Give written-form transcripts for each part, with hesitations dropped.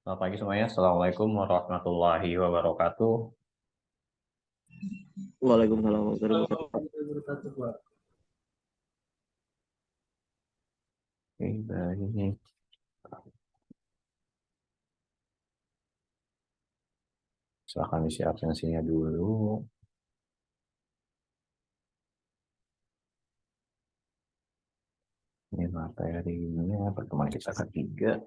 Selamat pagi semuanya. Assalamualaikum warahmatullahi wabarakatuh. Waalaikumsalam warahmatullahi wabarakatuh. Oke, baik ini. Silahkan isi absensinya dulu. Ini materinya pertemuan kita ketiga.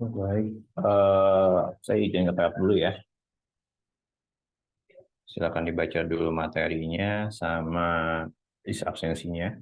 Baik, saya izin ke tab dulu ya. Silakan dibaca dulu materinya sama isi absensinya.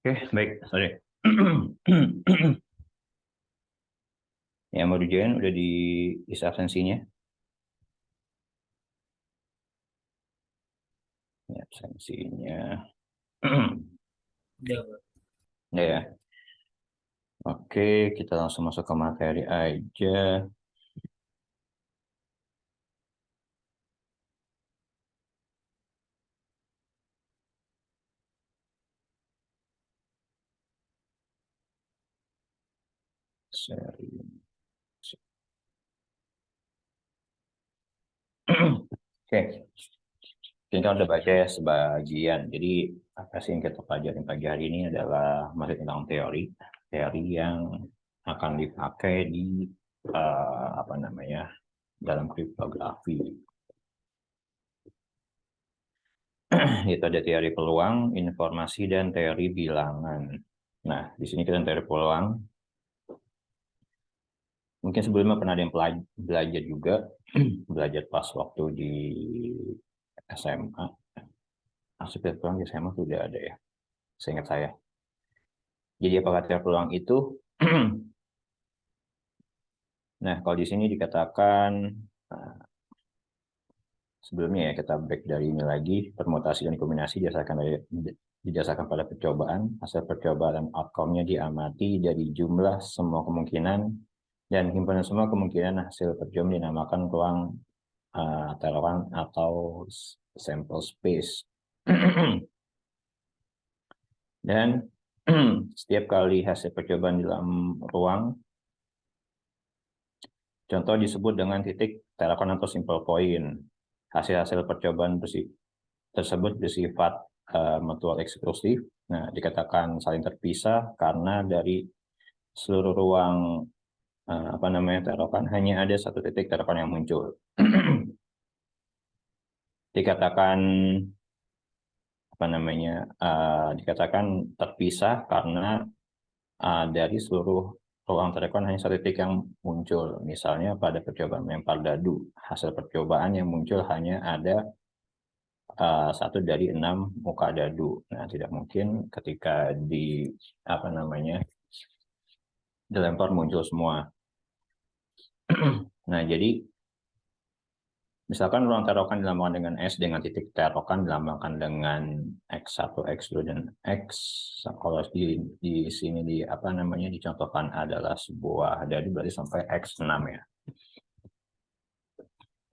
Oke, baik. Sorry. Yang mau dijoin udah diisi absensinya. Ya, absensinya. Ya, ya. Oke, kita langsung masuk ke materi aja. Seri. Oke, kita udah baca ya sebagian. Jadi apa sih yang kita pelajari pagi hari ini adalah masih tentang teori yang akan dipakai di apa namanya dalam kriptografi. Itu ada teori peluang, informasi, dan teori bilangan. Nah, di sini kita teori peluang. Mungkin sebelumnya pernah ada yang belajar juga, belajar pas waktu di SMA. Masuk teori peluang di SMA sudah ada ya, seingat saya. Jadi apakah teori peluang itu? Nah, kalau di sini dikatakan, sebelumnya ya kita break dari ini lagi, permutasi dan kombinasi didasarkan pada percobaan, hasil percobaan dan outcome-nya diamati dari jumlah semua kemungkinan, dan himpunan semua kemungkinan hasil percobaan dinamakan ruang taruhan atau sample space. Dan setiap kali hasil percobaan dalam ruang, contoh disebut dengan titik taruhan atau simple point. Hasil-hasil percobaan tersebut bersifat mutual eksklusif. Nah, dikatakan saling terpisah karena dari seluruh ruang taruhan hanya ada satu titik taruhan yang muncul. Dikatakan dikatakan terpisah karena dari seluruh ruang taruhan hanya satu titik yang muncul. Misalnya pada percobaan melempar dadu, hasil percobaan yang muncul hanya ada satu dari 6 muka dadu. Nah, tidak mungkin ketika dilempar muncul semua. Nah, jadi misalkan ruang taruhan dilambangkan dengan S dengan titik taruhan dilambangkan dengan X1, X2 dan X. Kalau di sini dicontohkan adalah sebuah dadu berarti sampai X6 ya.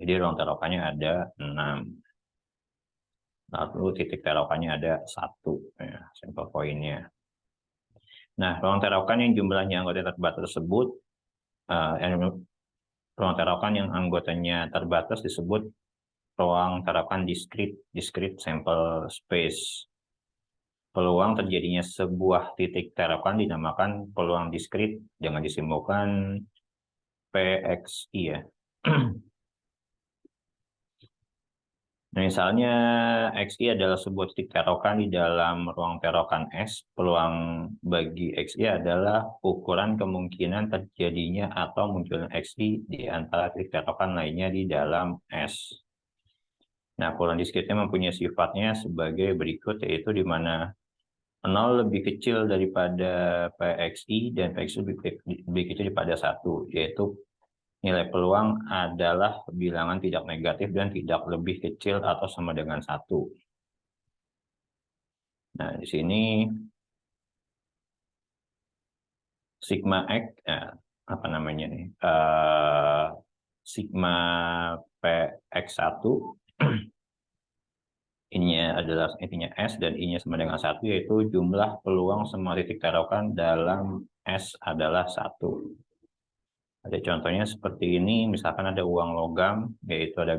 Jadi ruang taruhannya ada 6. Lalu titik taruhannya ada 1 ya, sampel poinnya. Nah, ruang taruhan yang jumlahnya anggota terbatas tersebut, ruang taruhan yang anggotanya terbatas disebut ruang taruhan discrete sample space. Peluang terjadinya sebuah titik taruhan dinamakan peluang diskrit dengan disimbolkan PXI ya. Nah, misalnya XI adalah sebuah titik taruhan di dalam ruang taruhan S. Peluang bagi XI adalah ukuran kemungkinan terjadinya atau munculnya XI di antara titik taruhan lainnya di dalam S. Nah, peluang diskritnya mempunyai sifatnya sebagai berikut, yaitu di mana 0 lebih kecil daripada PXI dan PXI lebih kecil daripada 1, yaitu nilai peluang adalah bilangan tidak negatif dan tidak lebih kecil atau sama dengan 1. Nah, di sini sigma X, sigma PX1, intinya S dan I-nya sama dengan 1, yaitu jumlah peluang semua titik taruhan dalam S adalah 1. Ada contohnya seperti ini, misalkan ada uang logam, yaitu ada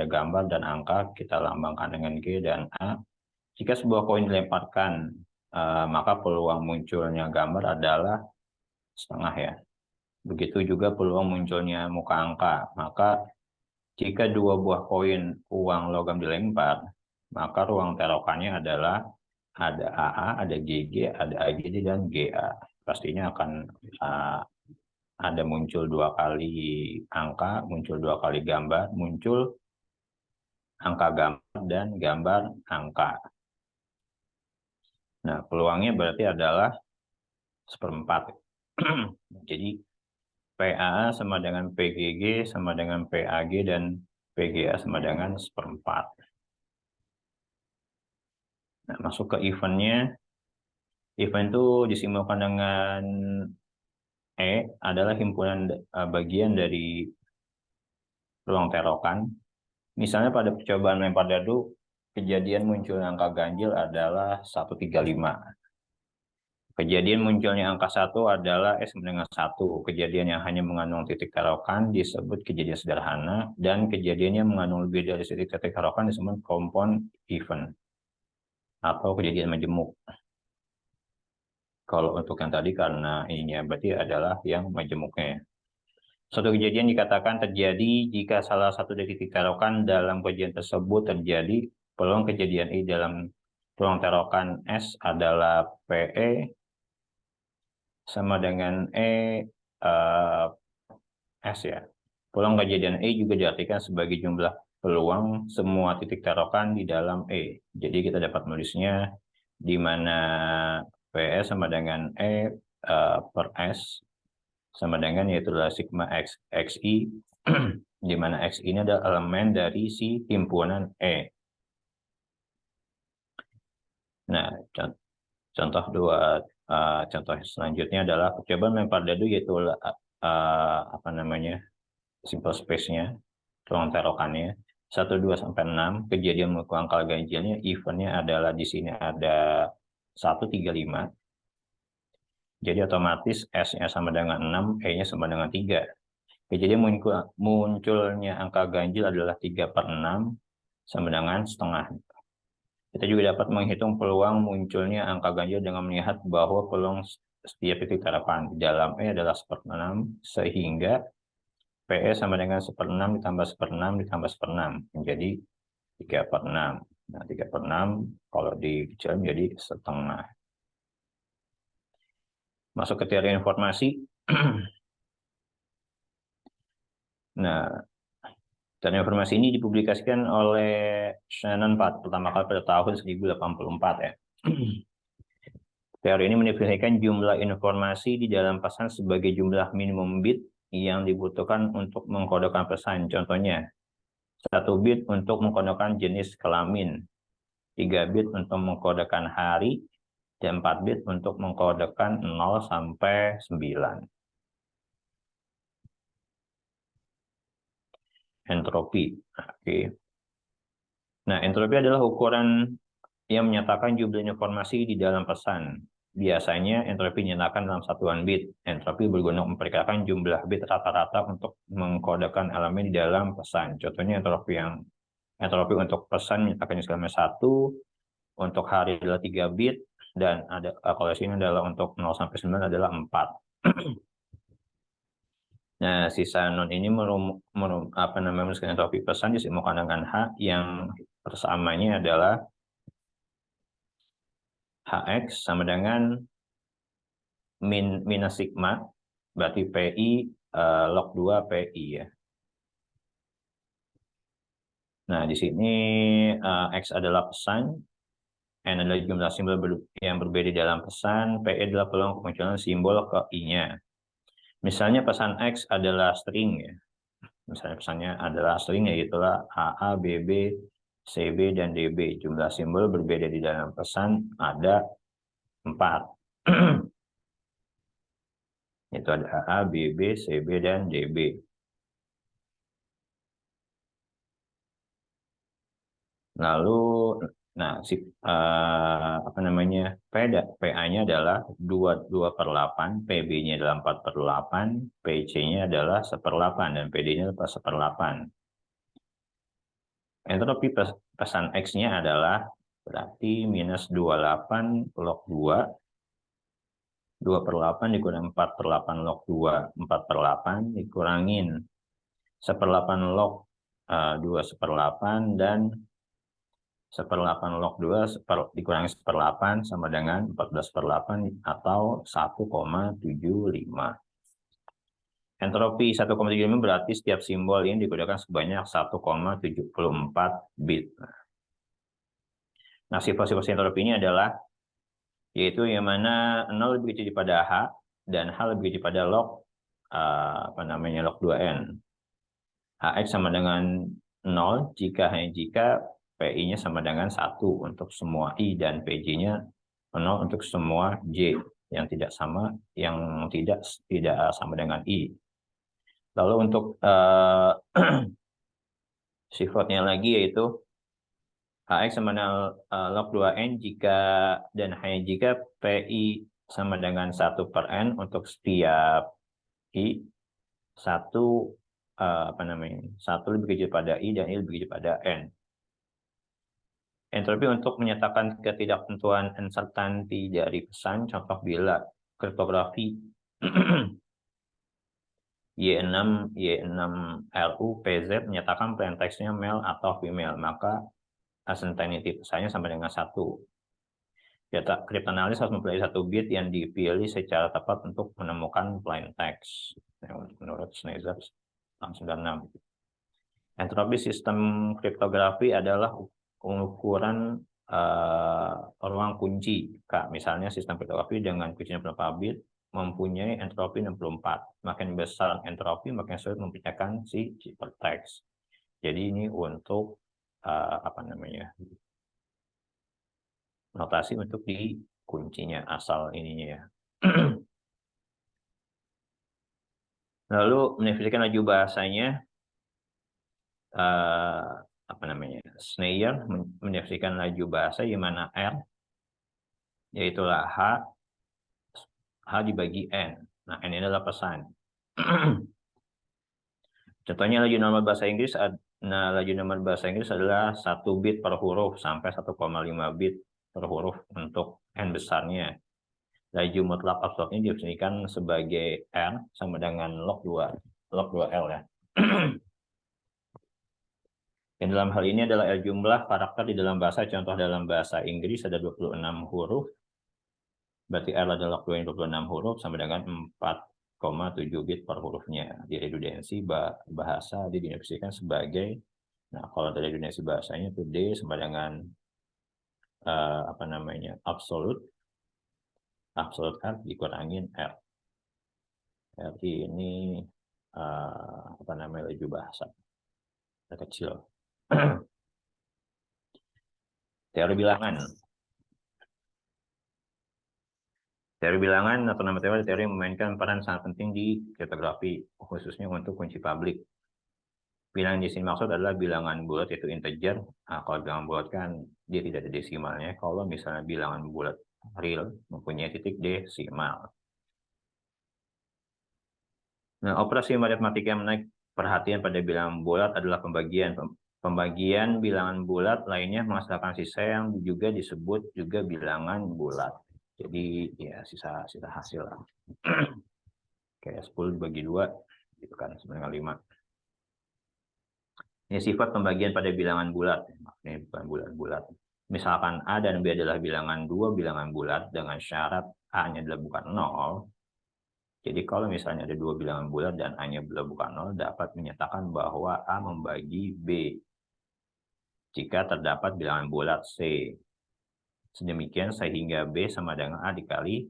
gambar dan angka, kita lambangkan dengan G dan A. Jika sebuah koin dilemparkan, maka peluang munculnya gambar adalah setengah ya. Begitu juga peluang munculnya muka angka. Maka jika 2 buah koin uang logam dilempar, maka ruang taruhannya adalah ada AA, ada GG, ada AGD, dan GA. Pastinya akan ada muncul 2 kali angka, muncul 2 kali gambar, muncul angka gambar dan gambar angka. Nah, peluangnya berarti adalah 1/4. Jadi PAA sama dengan PGG sama dengan PAG dan PGA sama dengan 1/4. Nah, masuk ke eventnya. Event itu disimbolkan dengan E adalah himpunan bagian dari peluang terokan. Misalnya pada percobaan lempar dadu, kejadian muncul angka ganjil adalah 135. Kejadian munculnya angka 1 adalah S sama dengan 1. Kejadian yang hanya mengandung titik tarokan disebut kejadian sederhana, dan kejadian yang mengandung lebih dari titik tarokan disebut compound event atau kejadian majemuk. Kalau untuk yang tadi karena ininya berarti adalah yang majemuknya. Suatu kejadian dikatakan terjadi jika salah satu dari titik tarokan dalam kejadian tersebut terjadi. Peluang kejadian I dalam peluang tarokan S adalah PE sama dengan S ya. Peluang kejadian E juga diartikan sebagai jumlah peluang semua titik tarokan di dalam E. Jadi kita dapat menulisnya di mana PE sama dengan per S sama dengan yaitu adalah sigma X XI, di mana X ini adalah elemen dari si himpunan E. Nah, contoh contoh selanjutnya adalah percobaan lempar dadu, yaitu apa namanya, simple space-nya, ruang tarokannya 1, 2 sampai 6. Kejadian mengukur angka ganjilnya, eventnya adalah di sini ada 1, 3, 5. Jadi otomatis S-nya sama dengan 6, E-nya sama dengan 3. Kejadian munculnya angka ganjil adalah 3/6 sama dengan setengah. Kita juga dapat menghitung peluang munculnya angka ganjil dengan melihat bahwa peluang setiap titik tarokan di dalam E adalah 1/6, sehingga PE sama dengan 1/6 ditambah 1/6 ditambah 1/6 menjadi 3/6. Nah, 3/6 kalau dikecil menjadi setengah. Masuk ke teori informasi. Nah, teori informasi ini dipublikasikan oleh Shannon pertama kali pada tahun 1084 ya. Teori ini mendefinisikan jumlah informasi di dalam pesan sebagai jumlah minimum bit yang dibutuhkan untuk mengkodekan pesan. Contohnya, 1 bit untuk mengkodekan jenis kelamin, 3 bit untuk mengkodekan hari, dan 4 bit untuk mengkodekan 0 sampai 9. Entropi. Oke. Nah, entropi adalah ukuran yang menyatakan jumlah informasi di dalam pesan. Biasanya entropi dinyatakan dalam satuan bit. Entropi berguna memperkirakan jumlah bit rata-rata untuk mengkodekan elemen di dalam pesan. Contohnya entropi untuk pesan menyatakan jumlah 1, untuk hari adalah 3 bit, dan ada kalau sini adalah untuk 0 sampai 9 adalah 4. Nah, sisa non ini menuliskan entropi pesan disebutkan dengan H yang persamanya adalah Hx sama dengan minus sigma, berarti PI log 2 PI ya. Nah, di sini X adalah pesan, N adalah jumlah simbol yang berbeda dalam pesan, PI adalah peluang kemunculan simbol ke I-nya. Misalnya pesan X adalah string ya. Misalnya pesannya adalah string, yaitulah AA, BB, CB, dan DB. Jumlah simbol berbeda di dalam pesan ada 4. Itu ada AA, BB, CB, dan DB. Lalu, nah, apa namanya, PA-nya adalah 2/8, PB-nya adalah 4/8, PC-nya adalah 1/8, dan PD-nya adalah 1/8. Entropi pesan X-nya adalah berarti minus 28 log 2, 2/8 dikurangi 4/8 log 2, 4/8 dikurangin 1/8 log 2 1/8, dan 1/8 log 2 dikurangi 1/8 sama dengan 14/8 atau 1,75. Entropi 1,75 berarti setiap simbol ini digunakan sebanyak 1,74 bit. Nah, sifat-sifat entropi ini adalah yaitu yang mana 0 lebih kecil daripada H dan H lebih kecil daripada log log 2N. Hx sama dengan 0 jika PI-nya sama dengan 1 untuk semua I dan PJ-nya 0 untuk semua J yang tidak sama dengan I. Lalu untuk sifatnya lagi yaitu Hx sama dengan log 2N dan hanya jika PI sama dengan 1 per N untuk setiap I, 1 1 lebih kecil pada I dan I lebih kecil pada N. Entropi untuk menyatakan ketidaktentuan uncertainty dari pesan, contoh bila kriptografi Y6LU PZ menyatakan plain text-nya male atau female, maka uncertainty pesannya sama dengan 1. Kriptanalis harus mempelajari 1 bit yang dipilih secara tepat untuk menemukan plain text. Menurut Schneider 96. Entropi sistem kriptografi adalah ukuran ruang kunci. Misalnya sistem kriptografi dengan kuncinya 64 bit mempunyai entropi 64. Makin besar entropi, makin sulit memecahkan si ciphertext. Jadi ini untuk notasi untuk di kuncinya asal ininya ya. Lalu mendefinisikan laju bahasanya. Schneider mendefinisikan laju bahasa di mana R yaitulah H dibagi N. Nah, N ini adalah pesan. Contohnya laju normal bahasa Inggris. Laju normal bahasa Inggris adalah 1 bit per huruf sampai 1,5 bit per huruf untuk N besarnya. Laju mutlak absolutnya didefinisikan sebagai R sama dengan log 2L ya. Dan dalam hal ini adalah jumlah karakter di dalam bahasa. Contoh dalam bahasa Inggris ada 26 huruf. Berarti L adalah 26 huruf sama dengan 4,7 bit per hurufnya. Di redundansi bahasa didefinisikan sebagai, kalau dari redundansi bahasanya itu D sama dengan absolute R dikurangin R. Berarti ini laju bahasa kecil. Teori bilangan. Teori bilangan atau nama teori memainkan peran sangat penting di kriptografi, khususnya untuk kunci publik. Bilangan di sini maksud adalah bilangan bulat yaitu integer. Kalau bilangan bulat kan dia tidak ada desimalnya. Kalau misalnya bilangan bulat real mempunyai titik desimal. Nah, operasi matematika yang menarik perhatian pada bilangan bulat adalah pembagian. Pembagian bilangan bulat lainnya menghasilkan sisa yang juga disebut juga bilangan bulat. Jadi ya sisa hasil lah. Kayak 10 dibagi 2 gitu kan, 9/5. Ini sifat pembagian pada bilangan bulat. Ini bukan bulat-bulat. Misalkan A dan B adalah bilangan 2 bilangan bulat dengan syarat A-nya adalah bukan 0. Jadi kalau misalnya ada 2 bilangan bulat dan A-nya bukan 0, dapat menyatakan bahwa A membagi B jika terdapat bilangan bulat C. Sedemikian sehingga B sama dengan A dikali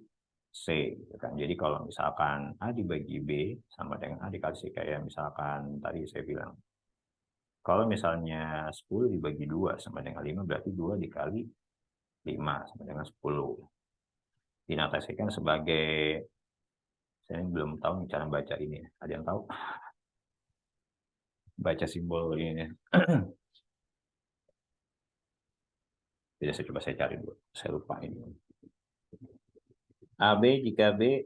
C. Jadi kalau misalkan A dibagi B sama dengan A dikali C, kayak misalkan tadi saya bilang. Kalau misalnya 10 dibagi 2 sama dengan 5, berarti 2 dikali 5 sama dengan 10. Dinotasikan sebagai, saya belum tahu cara baca ini. Ada yang tahu? Baca simbol ini. Tidak, saya cari dulu. Saya lupa ini. AB jika B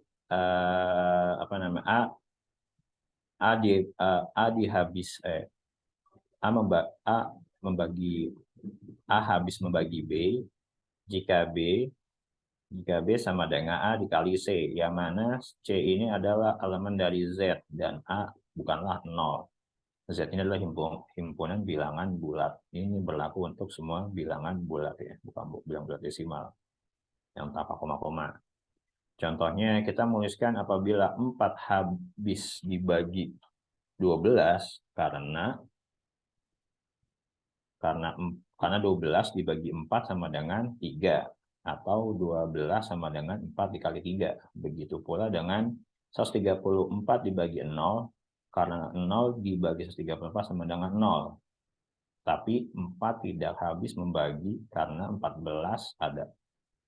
habis membagi B jika B sama dengan A dikali C, yang mana C ini adalah elemen dari Z dan A bukanlah 0. Z ini adalah himpunan bilangan bulat. Ini berlaku untuk semua bilangan bulat ya, bukan bilangan bulat desimal yang tanpa koma-koma. Contohnya kita menuliskan apabila 4 habis dibagi 12 karena 12 dibagi 4 sama dengan 3. atau 12 sama dengan 4 dikali 3. Begitu pula dengan 134 dibagi 0, karena 0 dibagi 134 sama dengan 0. Tapi 4 tidak habis membagi karena 14 ada.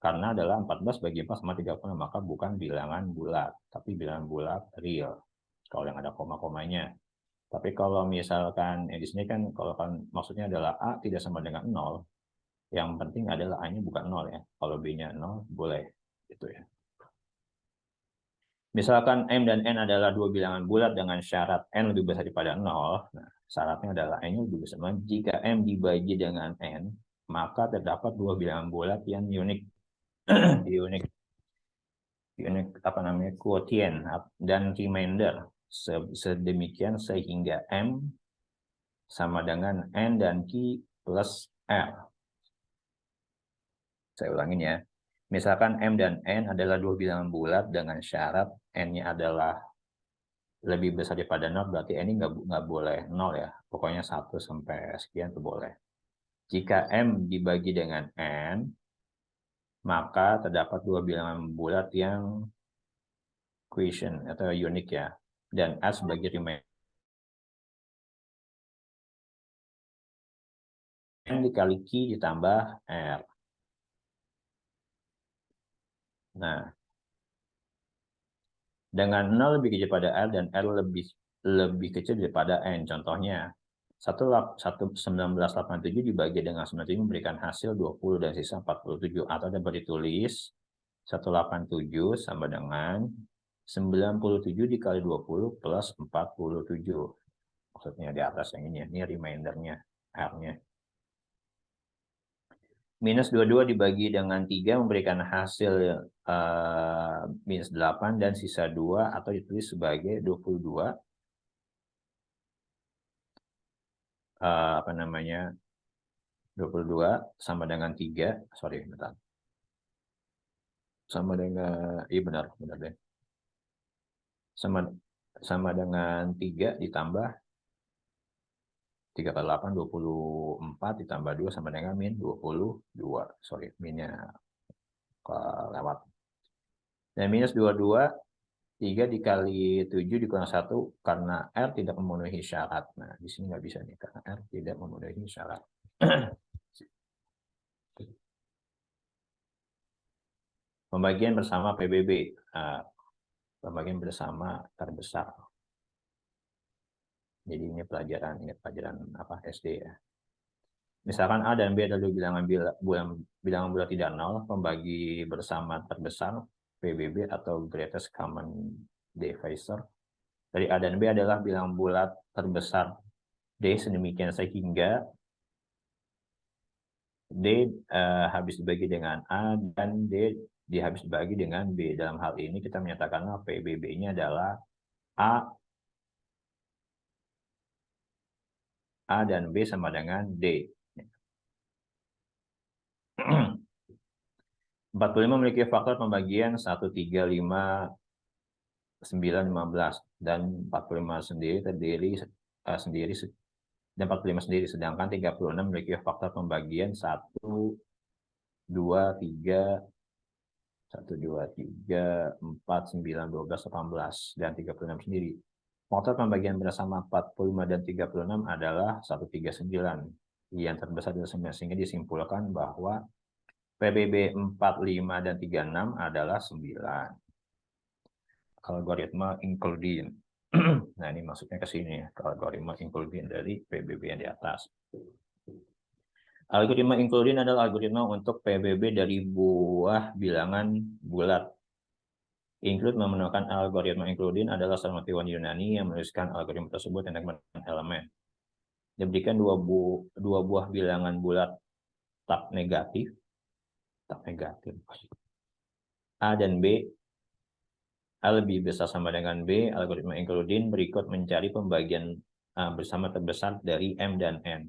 Karena adalah 14 bagi 4 sama 30, maka bukan bilangan bulat, tapi bilangan bulat real. Kalau yang ada koma-komanya. Tapi kalau misalkan di sini kan kalau kan maksudnya adalah A tidak sama dengan 0, yang penting adalah A-nya bukan 0 ya. Kalau B-nya 0 boleh gitu ya. Misalkan M dan N adalah dua bilangan bulat dengan syarat N lebih besar daripada 0. Nah, syaratnya adalah N-nya lebih besar. Jika M dibagi dengan N, maka terdapat dua bilangan bulat yang unik. unik apa namanya, quotient dan remainder sedemikian sehingga M sama dengan N dan Q plus R. Saya ulangin ya. Misalkan M dan N adalah dua bilangan bulat dengan syarat N-nya adalah lebih besar daripada 0, berarti N ini nggak boleh 0 ya. Pokoknya 1 sampai sekian itu boleh. Jika M dibagi dengan N, maka terdapat dua bilangan bulat yang quotient atau unik ya. Dan R sebagai remainder. N dikali Q ditambah R. Nah, dengan 0 lebih kecil daripada R dan R lebih kecil daripada N. Contohnya, 1987 dibagi dengan 97 memberikan hasil 20 dan sisa 47. Atau dapat ditulis 187 sama dengan 97 dikali 20 plus 47. Maksudnya di atas yang ini remindernya, R-nya. Minus 22 dibagi dengan 3 memberikan hasil minus 8 dan sisa 2 atau ditulis sebagai 22. Apa namanya? 22 sama dengan 3. Sorry, bentar. Sama dengan, iya benar deh. Sama dengan 3 ditambah 3 kali 8, 24 ditambah 2 sama dengan min 22. Sorry, minnya lewat. Dan minus 22, 3 dikali 7 dikurang 1 karena R tidak memenuhi syarat. Nah, di sini nggak bisa nih, karena R tidak memenuhi syarat. Pembagian bersama PBB. Pembagian bersama terbesar. Jadi ini pelajaran apa SD ya. Misalkan A dan B adalah bilangan bulat tidak nol, pembagi bersama terbesar PBB atau greatest common divisor dari A dan B adalah bilangan bulat terbesar D sedemikian sehingga D habis dibagi dengan A dan D habis dibagi dengan B. Dalam hal ini kita menyatakan PBB-nya adalah A dan B sama dengan D. 45 memiliki faktor pembagian 1, 3, 5, 9, 15 dan 45 sendiri terdiri sendiri dan 45 sendiri, sedangkan 36 memiliki faktor pembagian 1, 2, 3, 4, 9, 12, 18 dan 36 sendiri. Faktor pembagian bersama 45 dan 36 adalah 139. Yang terbesar dari 9, sehingga disimpulkan bahwa PBB 45 dan 36 adalah 9. Algoritma including. Nah, ini maksudnya ke sini, algoritma including dari PBB yang di atas. Algoritma including adalah algoritma untuk PBB dari buah bilangan bulat. Include memenuhkan algoritma including adalah sastrawan Yunani yang menuliskan algoritma tersebut dengan elemen. Diberikan dua buah bilangan bulat tak negatif, A dan B, A lebih besar sama dengan B. Algoritma including berikut mencari pembagian bersama terbesar dari M dan N.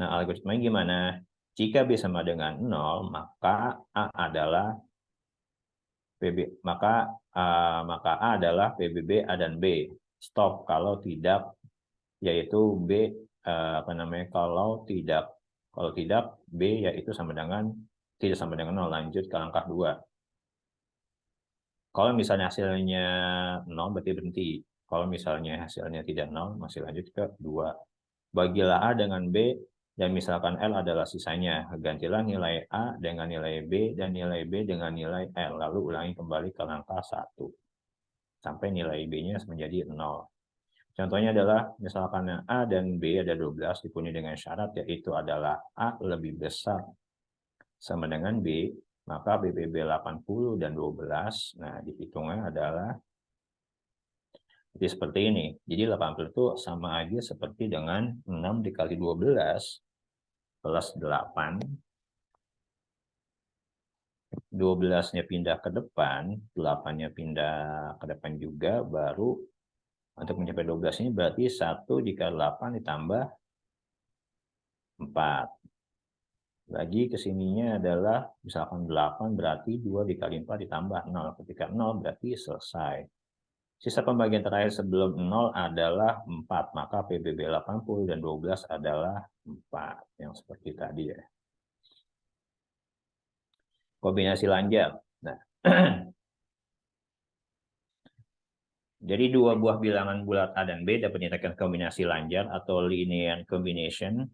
Nah, algoritmanya gimana? Jika B sama dengan 0, maka A adalah A adalah PBB A dan B. Stop kalau tidak, yaitu B kalau tidak B yaitu sama dengan tidak sama dengan 0, lanjut ke langkah 2. Kalau misalnya hasilnya 0 berarti berhenti. Kalau misalnya hasilnya tidak 0, masih lanjut ke 2. Bagilah A dengan B, dan misalkan L adalah sisanya. Gantilah nilai A dengan nilai B, dan nilai B dengan nilai L. Lalu ulangi kembali ke langkah 1. Sampai nilai B-nya menjadi 0. Contohnya adalah misalkan A dan B ada 12 dipenuhi dengan syarat, yaitu adalah A lebih besar sama dengan B, maka BPB 80 dan 12, nah dihitungnya adalah jadi seperti ini. Jadi 80 itu sama aja seperti dengan 6 dikali 12 plus 8. 12-nya pindah ke depan, 8-nya pindah ke depan juga, baru untuk mencapai 12 ini berarti 1 dikali 8 ditambah 4. Lagi kesininya adalah misalkan 8 berarti 2 dikali 4 ditambah 0. Ketika 0 berarti selesai. Sisa pembagian terakhir sebelum 0 adalah 4. Maka PBB 80 dan 12 adalah 4. Yang seperti tadi ya. Kombinasi lanjut. Nah, jadi dua buah bilangan bulat A dan B dapat dinyatakan kombinasi lanjar atau linear combination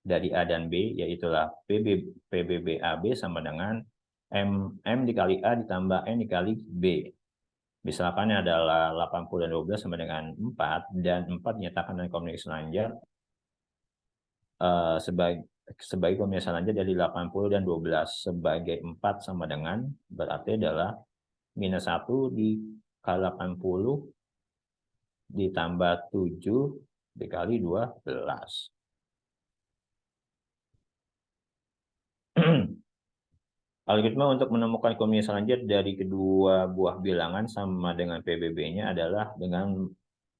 dari A dan B, yaitulah PBB AB sama dengan M dikali A ditambah N dikali B. Misalkan adalah 80 dan 12 sama dengan 4, dan 4 dinyatakan dengan kombinasi lanjar sebagai kombinasi lanjar dari 80 dan 12 sebagai 4 sama dengan, berarti adalah minus 1 dikali 80 ditambah 7 dikali 12. Algoritma untuk menemukan kombinasi lanjut dari kedua buah bilangan sama dengan PBB-nya adalah dengan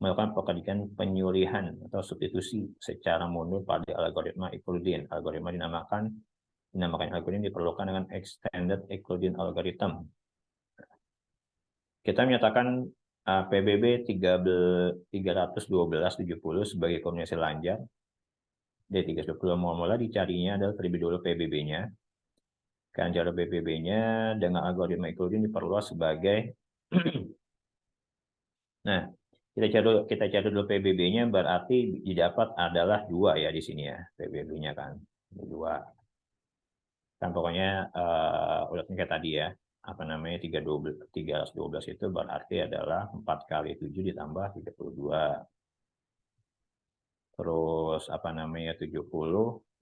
melakukan pekerjaan penyulihan atau substitusi secara mundur pada algoritma Euclidean. Algoritma dinamakan Euclidean diperlukan dengan extended Euclidean algorithm. Kita menyatakan PBB 312/70 sebagai kombinasi lanjar. Dari 320 mula dicarinya adalah terlebih dulu PBB-nya. Kan cara PBB-nya dengan algoritma Euclidean diperluas sebagai nah, kita cari dulu PBB-nya, berarti didapat adalah 2 ya di sini ya, PBB-nya kan. 2. Kan pokoknya ulatnya kayak tadi ya. Apa namanya 312 itu berarti adalah 4 kali 7 ditambah 32. Terus apa namanya 70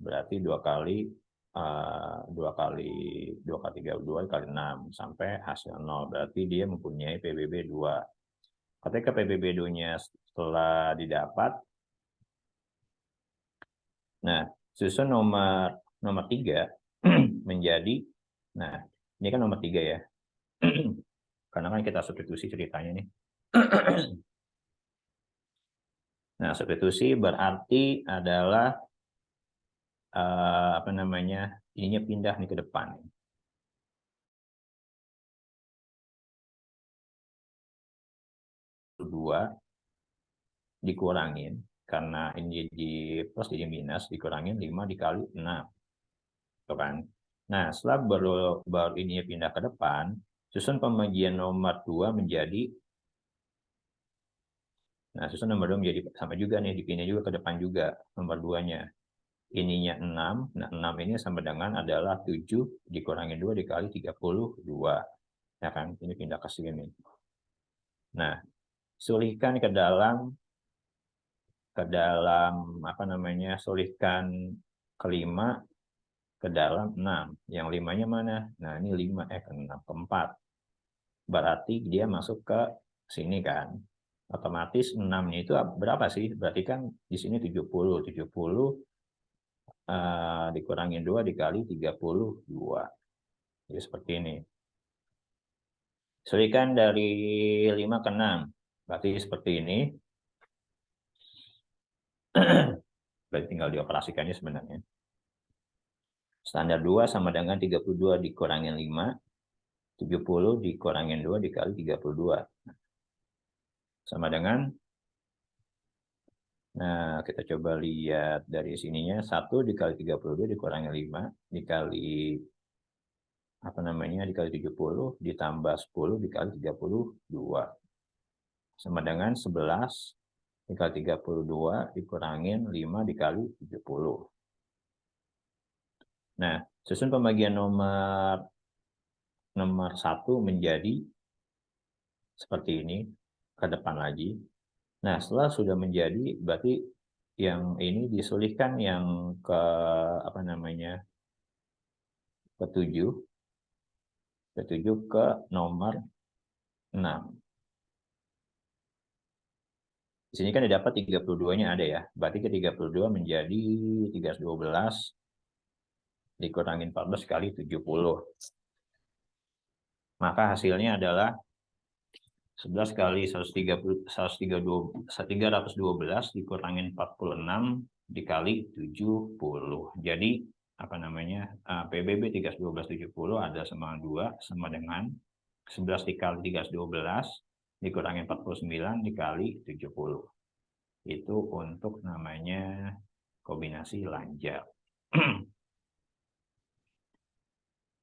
berarti 2 kali 32 kali 6 sampai hasil 0, berarti dia mempunyai PBB 2. Ketika PBB-nya setelah didapat, nah susun nomor 3 menjadi, nah ini kan nomor 3 ya, karena kan kita substitusi ceritanya nih. Nah substitusi berarti adalah apa namanya, ininya pindah nih ke depan. Dua dikurangin, karena ini jadi plus jadi minus, dikurangin 5 dikali 6. Tuh kan? Nah, setelah baru ini pindah ke depan, susun pembagian nomor 2 menjadi, nah susun nomor 2 menjadi sama juga nih, dipindah juga ke depan juga nomor 2-nya. Ininya 6, nah 6 ini sama dengan adalah 7 dikurangi 2 dikali 32. Ya kan? Ini pindah ke sini. Nah, sulihkan ke dalam apa namanya, sulihkan ke 5 ke dalam 6. Yang 5-nya mana? Nah, ini 5 ke 6 ke 4. Berarti dia masuk ke sini kan. Otomatis 6-nya itu berapa sih? Berarti kan di sini 70. 70 dikurangin 2 dikali 32. Jadi seperti ini. Sulihkan dari 5 ke 6. Berarti seperti ini. Berarti tinggal dioperasikannya sebenarnya. Standar 2 sama dengan 32 dikurangin 5. 70 dikurangin 2 dikali 32. Sama dengan, nah kita coba lihat dari sininya, 1 dikali 32 dikurangi 5 dikali apa namanya dikali 70 ditambah 10 dikali 32 sama dengan 11 dikali 32 dikurangin 5 dikali 70. Nah, susun pembagian nomor 1 menjadi seperti ini ke depan lagi. Nah, setelah sudah menjadi berarti yang ini disulihkan yang ke apa namanya ke 7 ke nomor 6. Di sini kan didapat 32-nya ada ya. Berarti ke 32 menjadi 312 dikurangin 14 kali 70. Maka hasilnya adalah 11 kali 312 dikurangin 46 dikali 70. Jadi apa namanya PBB 312,70 ada sama 2 sama dengan 11 dikali 312 dikurangi 49 dikali 70. Itu untuk namanya kombinasi lanjut.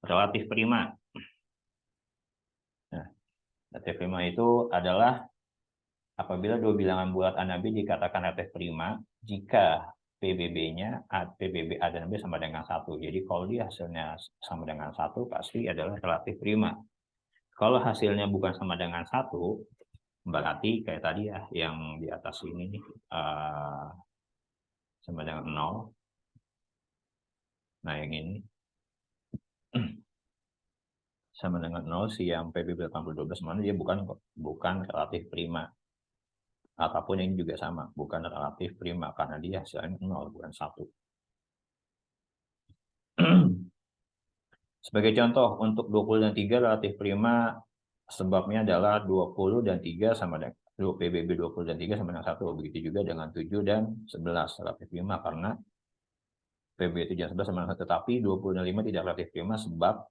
Relatif prima. Nah, relatif prima itu adalah apabila dua bilangan bulat A dan B dikatakan relatif prima jika PBB-nya PBB A dan B sama dengan 1. Jadi kalau dia hasilnya sama dengan 1 pasti adalah relatif prima. Kalau hasilnya bukan sama dengan 1, berarti kayak tadi ya yang di atas ini sama dengan 0. Nah, yang ini sama dengan 0, si yang PBB 8012 mana dia bukan relatif prima. Apapun ini juga sama, bukan relatif prima karena dia hasilnya 0 bukan 1. Sebagai contoh, untuk 20 dan 3 relatif prima sebabnya adalah 20 dan 3 sama dengan PBB 20 dan 3 sama dengan 1. Begitu juga dengan 7 dan 11 relatif prima karena PBB 7 dan 11 sama dengan 1. Tetapi 20 dan 5 tidak relatif prima sebab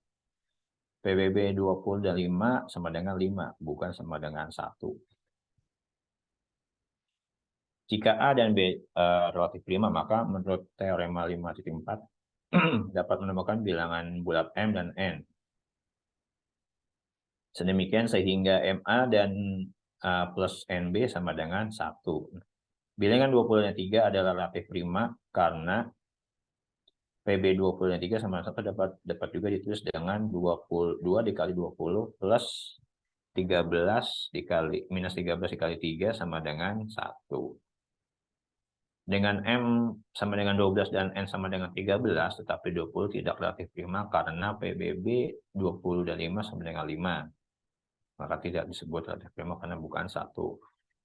PBB 20 dan 5 sama dengan 5, bukan sama dengan 1. Jika A dan B relatif prima, maka menurut teorema 5.4 dapat menemukan bilangan bulat M dan N. Sedemikian sehingga MA dan plus NB sama dengan 1. Bilangan 20 dan 3 adalah relatif prima karena PB 20 dan 3 sama dengan 1 dapat juga ditulis dengan 22 dikali 20 plus 13 dikali minus 13 dikali 3 sama dengan 1. Dengan M sama dengan 12 dan N sama dengan 13, tetapi 20 tidak relatif prima karena PBB 20 dan 5 sama dengan 5. Maka tidak disebut relatif prima karena bukan 1.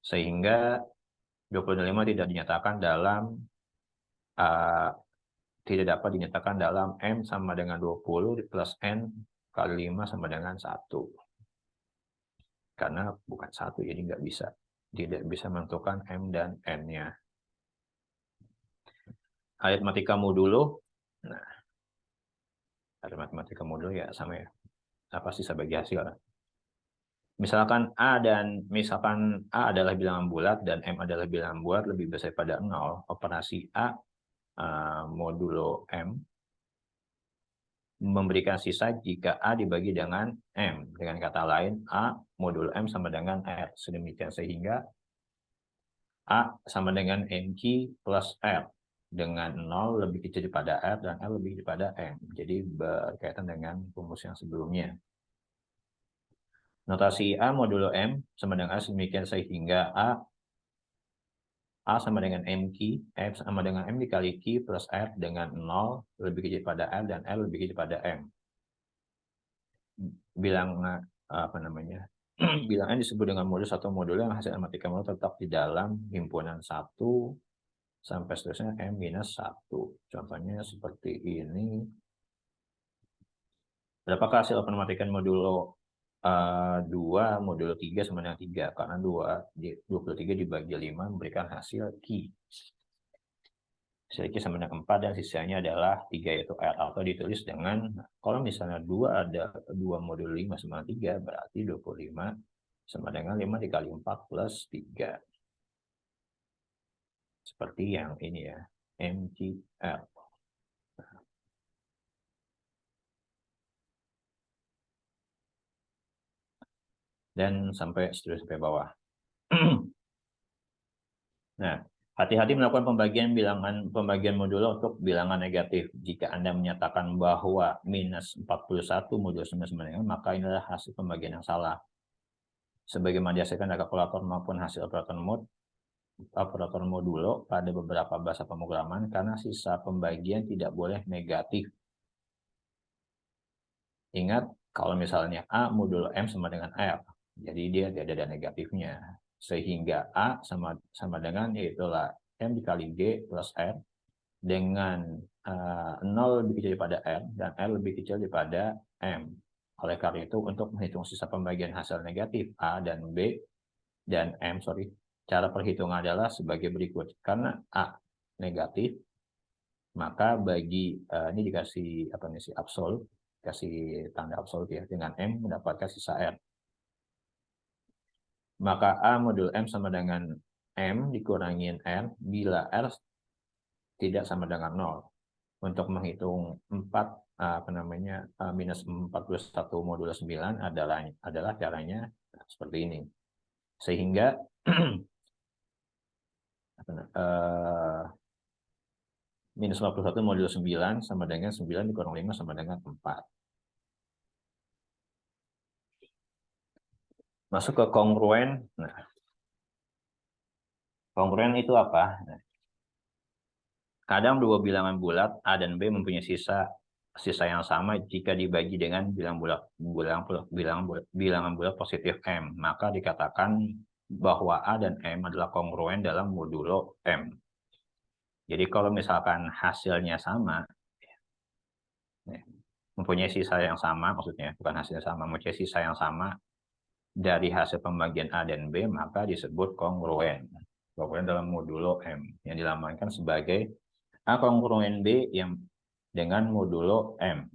Sehingga 20 dan 5 tidak dinyatakan dalam tidak dapat dinyatakan dalam M sama dengan 20 plus N kali 5 sama dengan 1. Karena bukan 1, jadi nggak bisa. Tidak bisa menentukan M dan N-nya. Aritmatika modulo. Nah, aritmatika modulo ya sama ya. Pasti bisa bagi hasil. Misalkan A adalah bilangan bulat dan M adalah bilangan bulat lebih besar pada 0, operasi A modulo M memberikan sisa jika A dibagi dengan M. Dengan kata lain, A modulo M sama dengan R. Sedemikian sehingga A sama dengan MQ plus R. Dengan 0 lebih kecil daripada R dan R lebih daripada M. Jadi berkaitan dengan rumus yang sebelumnya. Notasi A modulo M sama dengan A sedemikian sehingga A sama dengan MQ, M sama dengan M dikali Q plus R dengan 0 lebih kecil daripada R dan R lebih kecil daripada M. Bilangan bilangan disebut dengan modul atau modul yang hasil matematika modul tetap di dalam himpunan 1 sampai seterusnya M-1. Contohnya seperti ini. Berapakah hasil penematikan modulo 2, modulo 3 sama dengan 3? Karena 23 dibagi 5 memberikan hasil Q. Hasil Q sama dengan 4 dan sisanya adalah 3 yaitu R. Atau ditulis dengan, kalau misalnya 2 ada 2 modulo 5 sama 3, berarti 25 sama dengan 5 dikali 4 plus 3. Seperti yang ini ya, MQL. dan sampai seterusnya sampai bawah. Nah, hati-hati melakukan pembagian modulo untuk bilangan negatif. Jika Anda menyatakan bahwa minus 41 modulo 9 maka inilah hasil pembagian yang salah. Sebagaimana dihasilkan dari kalkulator maupun hasil operator modulo pada beberapa bahasa pemrograman, karena sisa pembagian tidak boleh negatif. Ingat, kalau misalnya A modulo M sama dengan R, jadi dia tidak ada negatifnya. Sehingga A sama dengan itulah M dikali G plus R dengan 0 lebih kecil daripada R dan R lebih kecil daripada M. Oleh karena itu, untuk menghitung sisa pembagian hasil negatif A dan B dan M, cara perhitungan adalah sebagai berikut. Karena A negatif, maka bagi ini dikasih apa nih, absolut, kasih tanda absolut ya, dengan M mendapatkan sisa R. Maka A modul M sama dengan M dikurangin R bila R tidak sama dengan 0. Untuk menghitung 4 minus 41 modulo 9 adalah caranya seperti ini. Sehingga minus 41 modulo 9 sama dengan 9 dikurang 5 sama dengan 4. Masuk ke kongruen. Nah, kongruen itu apa? Nah, kadang dua bilangan bulat A dan B mempunyai sisa yang sama jika dibagi dengan bilangan bulat positif M, maka dikatakan bahwa A dan M adalah kongruen dalam modulo M. Jadi kalau misalkan hasilnya sama, mempunyai sisa yang sama, maksudnya bukan hasilnya sama, mempunyai sisa yang sama dari hasil pembagian A dan B, maka disebut kongruen. Kongruen dalam modulo M, yang dilambangkan sebagai A kongruen B yang dengan modulo M.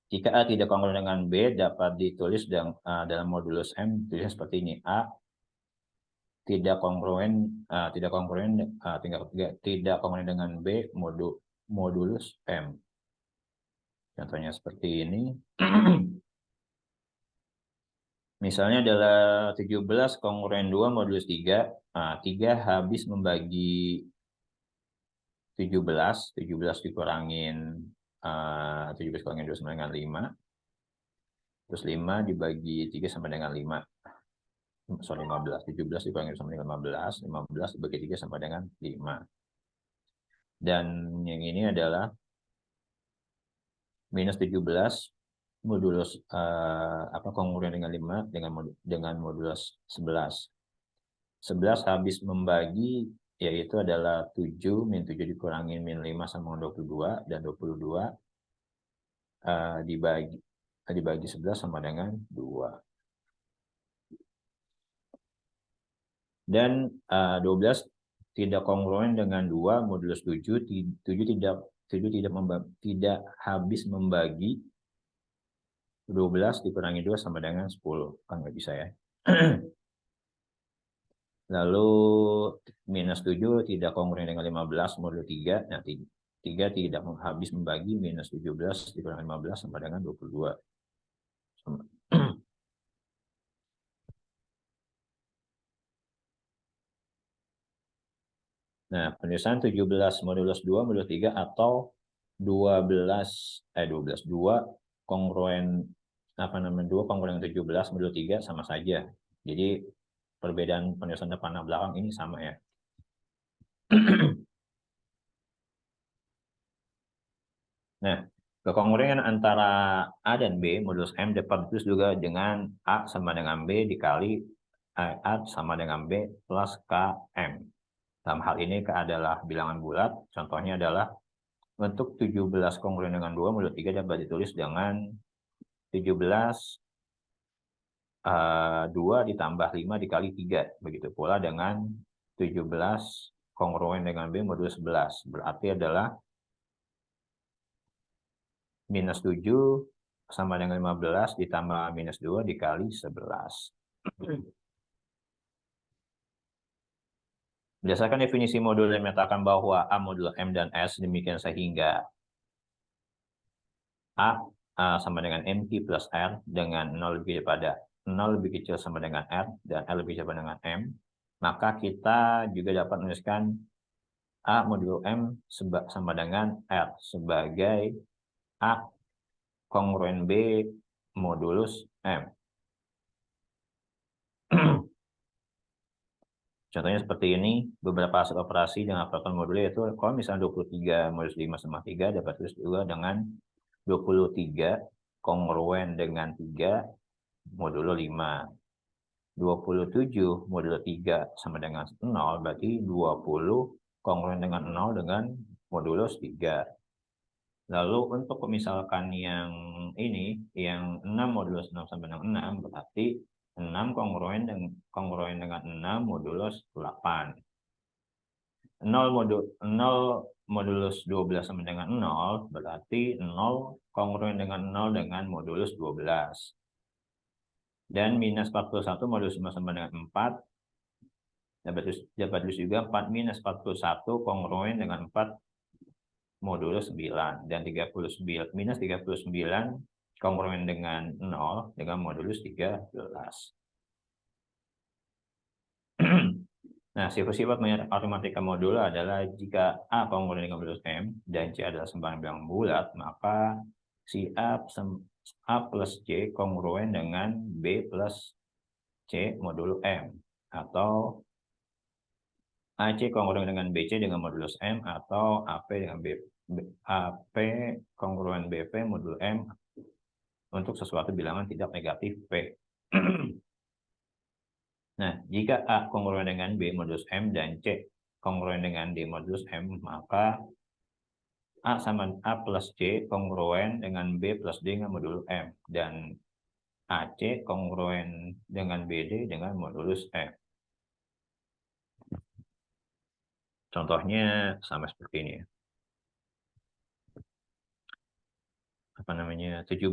Jika A tidak kongruen dengan B, dapat ditulis dalam modulus M, tulisnya seperti ini. A tidak kongruen dengan B modulus M. Contohnya seperti ini. Misalnya adalah 17 kongruen 2 modulus 3. 3 habis membagi 17 dikurangin 17 kurangin 2 sama dengan 5. Terus 5 dibagi 3 sama dengan 5. 15. 17 dikurangin sama dengan 15. 15 dibagi 3 sama dengan 5. Dan yang ini adalah minus 17 modulus kongruen dengan 5 dengan modulus 11. 11 habis membagi, yaitu adalah 7, min 7 dikurangin min 5 sama 22, dan 22 dibagi 11 sama dengan 2. Dan 12 tidak kongruen dengan 2 modulus 7, 7 tidak habis membagi 12 dikurangi 2 sama dengan 10. Kan nggak bisa ya. Lalu minus 7 tidak kongruen dengan 15 modul 3. Nah, 3 tidak habis membagi minus 17 dikurangi 15 sama dengan 22. Nah, penulisan 17 modulus 2 modulus 3 atau 2 kongruen 17 modul 3 sama saja. Jadi perbedaan penulisan depan dan belakang ini sama ya. Nah, kekongruensi antara A dan B modulus M dapat ditulis juga dengan A sama dengan B dikali A sama dengan B plus KM. Dalam hal ini K adalah bilangan bulat. Contohnya adalah untuk 17 kongruen dengan 2 modul 3 dapat ditulis dengan 17 2 ditambah 5 dikali 3. Begitu pula dengan 17 kongruen dengan B modul 11. Berarti adalah minus 7 sama dengan 15 ditambah minus 2 dikali 11. Berdasarkan definisi modul yang menyatakan bahwa A modul M dan S demikian sehingga A A sama dengan MQ plus R dengan 0 lebih daripada 0 lebih kecil sama dengan R dan R lebih sama dengan M, maka kita juga dapat menuliskan A modulo M sama dengan R sebagai A kongruen B modulus M. Contohnya seperti ini, beberapa hasil operasi dengan faktor modulo yaitu kalau misalnya 23 modulus 5 sama 3 dapat tulis juga dengan 23 kongruen dengan 3 modulo 5. 27 modulo 3 sama dengan 0, berarti 20 kongruen dengan 0 dengan modulus 3. Lalu untuk misalkan yang ini, yang 6 modulus 6 sama dengan 6, berarti 6 kongruen dengan 6 modulus 8. 0 modulus 12 sama dengan 0, berarti 0 kongruen dengan 0 dengan modulus 12. Dan minus 41 modulus 5 sama dengan 4, dapat tulis juga 4 minus 41 kongruen dengan 4 modulus 9. Dan 39, minus 39 kongruen dengan 0 dengan modulus 13. Nah, sifat-sifat aritmatika modulo adalah jika A kongruen dengan modulus M dan C adalah sembarang bilang bulat, maka si A plus C kongruen dengan B plus C modulo M, atau AC kongruen dengan BC dengan modulus M, atau AP dengan AP kongruen BP modulo M untuk sesuatu bilangan tidak negatif P. Nah, jika A kongruen dengan B modulus M dan C kongruen dengan D modulus M, maka A sama A plus C kongruen dengan B plus D dengan modulus M, dan AC kongruen dengan BD dengan modulus M. Contohnya sama seperti ini. Apa namanya? 17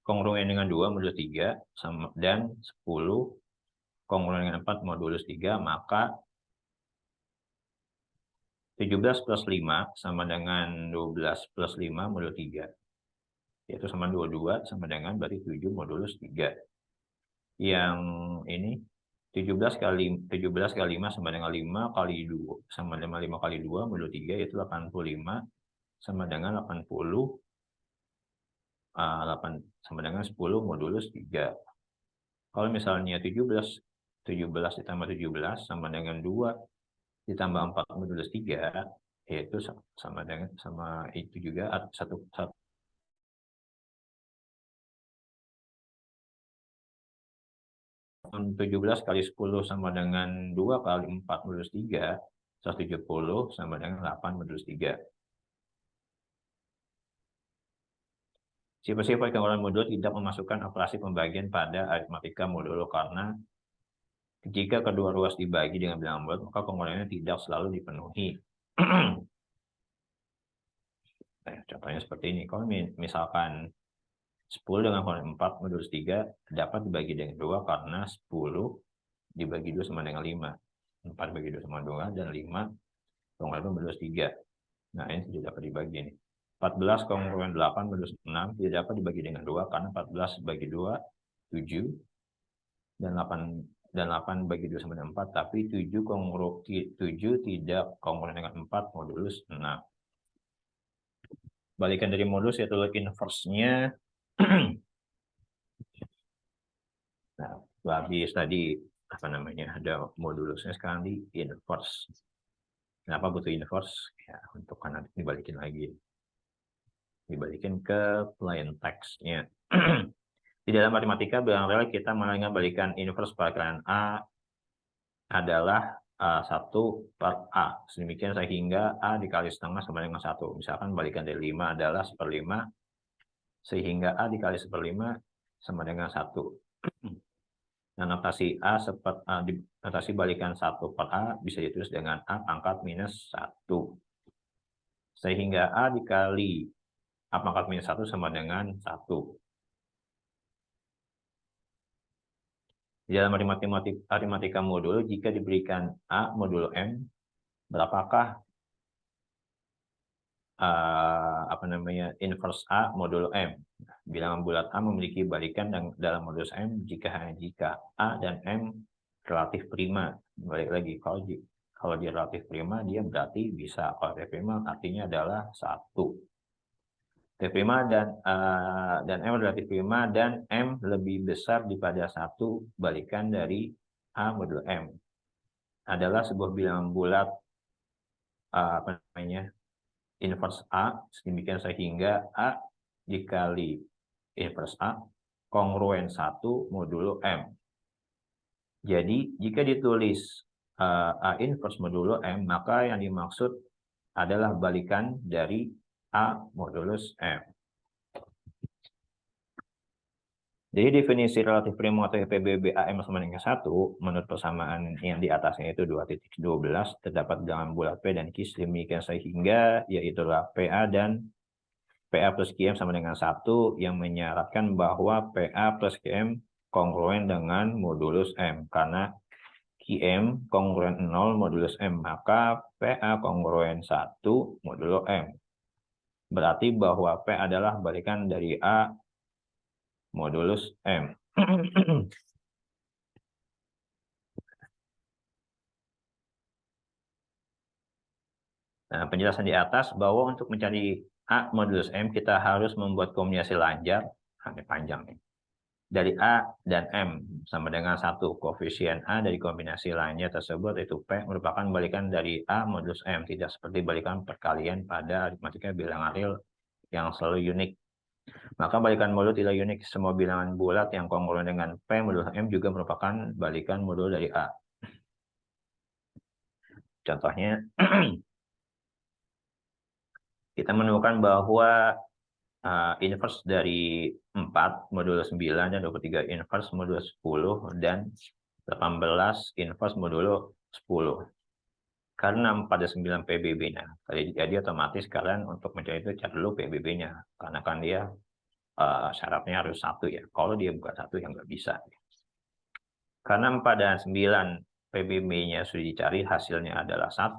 kongruen dengan 2 modulus 3 sama, dan 10 kongruen dengan 4 modulus 3, maka 17 plus 5 sama dengan 12 plus 5 modulus 3. Yaitu sama 22 sama dengan berarti 7 modulus 3. Yang ini 17 kali 5 sama dengan 5 kali 2 sama dengan 5 kali 2 modulus 3, yaitu 85 sama dengan 80 8 sama dengan 10 modulus 3. Kalau misalnya 17 ditambah 17 sama dengan 2 ditambah 4 modulus 3, yaitu sama dengan itu juga 17 kali 10 sama dengan 2 kali 4 modulus 3, 170 sama dengan 8 modulus 3. Sifat-sifat kongruen modulo tidak memasukkan operasi pembagian pada aritmatika modulo karena jika kedua ruas dibagi dengan bilangan bulat, maka kongruennya tidak selalu dipenuhi. Nah, contohnya seperti ini. Kalau misalkan 10 dengan kongruen 4 modulus 3 dapat dibagi dengan 2 karena 10 dibagi 2 sama dengan 5. 4 bagi 2 sama 2 dan 5 kongruen modulus 3. Nah, ini tidak dapat dibagi nih. 14 kongruen 8 modulus 6 tidak dapat dibagi dengan 2 karena 14 bagi 2 7 dan 8 bagi 2 sama dengan 4, tapi 7 tidak kongruen dengan 4 modulus 6. Balikan dari modulus yaitu inverse-nya. Nah, habis tadi apa namanya, ada modulusnya, sekarang di inverse. Kenapa butuh inverse? Ya, untuk karena dibalikin lagi. Dibalikin ke plain text-nya. Di dalam matematika bilangan real kita mengembalikan inverse perakaraan A adalah 1 per A. Sedemikian sehingga A dikali setengah sama dengan 1. Misalkan balikan dari 5 adalah 1/5, sehingga A dikali 1/5 sama dengan 1. Nah, notasi notasi balikan 1 per A bisa ditulis dengan A pangkat minus 1. Sehingga A dikali A pangkat minus 1 sama dengan 1. Di dalam aritmatika modulo, jika diberikan A modulo M, berapakah inverse A modulo M. Bilangan bulat A memiliki balikan dalam modulus M jika A dan M relatif prima. Balik lagi, kalau dia relatif prima, dia berarti bisa. Kalau relatif prima artinya adalah 1. Relatif prima dan M relatif prima dan M lebih besar daripada 1 balikan dari A modulo M. Adalah sebuah bilangan bulat inverse A, sedemikian sehingga A dikali inverse A kongruen 1 modulo M. Jadi jika ditulis A inverse modulo M, maka yang dimaksud adalah balikan dari A modulus M. Jadi definisi relatif prima atau PBB AM sama dengan 1, menurut persamaan yang di atasnya itu 2.12, terdapat bilangan bulat P dan Q demikian sehingga yaitulah PA dan PA plus QM sama dengan 1 yang menyaratkan bahwa PA plus QM kongruen dengan modulus M. Karena QM kongruen 0 modulus M, maka PA kongruen 1 modulo M. Berarti bahwa P adalah balikan dari A modulus M. Nah, penjelasan di atas bahwa untuk mencari A modulus M, kita harus membuat kombinasi lanjar, ini panjang nih, dari A dan M sama dengan 1. Koefisien A dari kombinasi lanjar tersebut, yaitu P, merupakan balikan dari A modulus M, tidak seperti balikan perkalian pada aritmatika bilangan real yang selalu unik. Maka balikan modul tidak unik. Semua bilangan bulat yang kongruen dengan P modulus M juga merupakan balikan modul dari A. Contohnya, kita menemukan bahwa inverse dari 4 modulo 9 dan 23 inverse modulo 10 dan 18 inverse modulo 10. Karena 4 dan 9 PBB-nya. Jadi otomatis kalian untuk mencari itu cari dulu PBB-nya. Karena kan dia syaratnya harus 1 ya. Kalau dia bukan 1 ya nggak bisa. Karena 4 dan 9 PBB-nya sudah dicari, hasilnya adalah 1,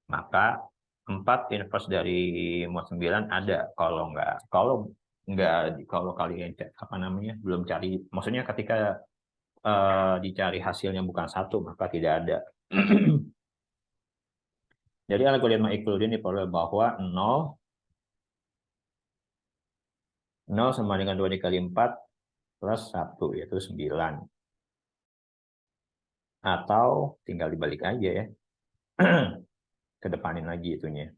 maka 4 inverse dari mod 9 ada. Kalau kalian belum cari, maksudnya ketika dicari hasilnya bukan 1, maka tidak ada. Jadi algoritma Euclidean diperoleh bahwa 0 sama dengan 2 dikali 4 plus 1, yaitu 9. Atau tinggal dibalik aja ya. Kedepanin lagi itunya.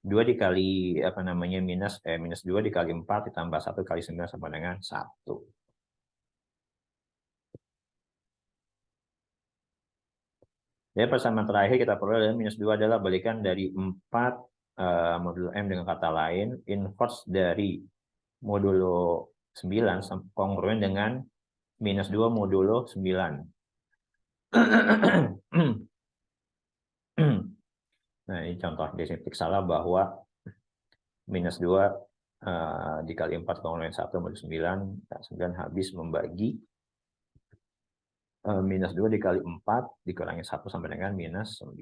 2 dikali minus 2 dikali 4 ditambah 1 kali 9 sama dengan 1. Jadi persamaan terakhir kita peroleh adalah minus 2 adalah balikan dari 4 modulo M, dengan kata lain inverse dari modulo 9 kongruen dengan minus 2 modulo 9. Nah, ini contoh desinfik salah bahwa minus 2 dikali 4 kongruen 1 modulo 9, 9 habis membagi minus 2 dikali 4 dikurangi 1 sampai dengan minus 9.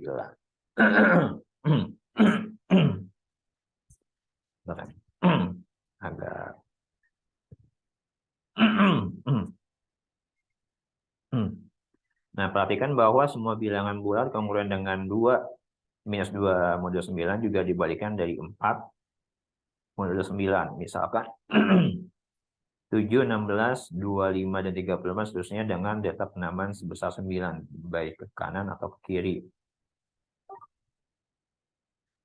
Agak Nah, perhatikan bahwa semua bilangan bulat kongruen dengan 2 minus 2 modulo 9 juga dibalikan dari 4 modulo 9. Misalkan 7, 16, 25, dan 35 seterusnya dengan data penambahan sebesar 9, baik ke kanan atau ke kiri.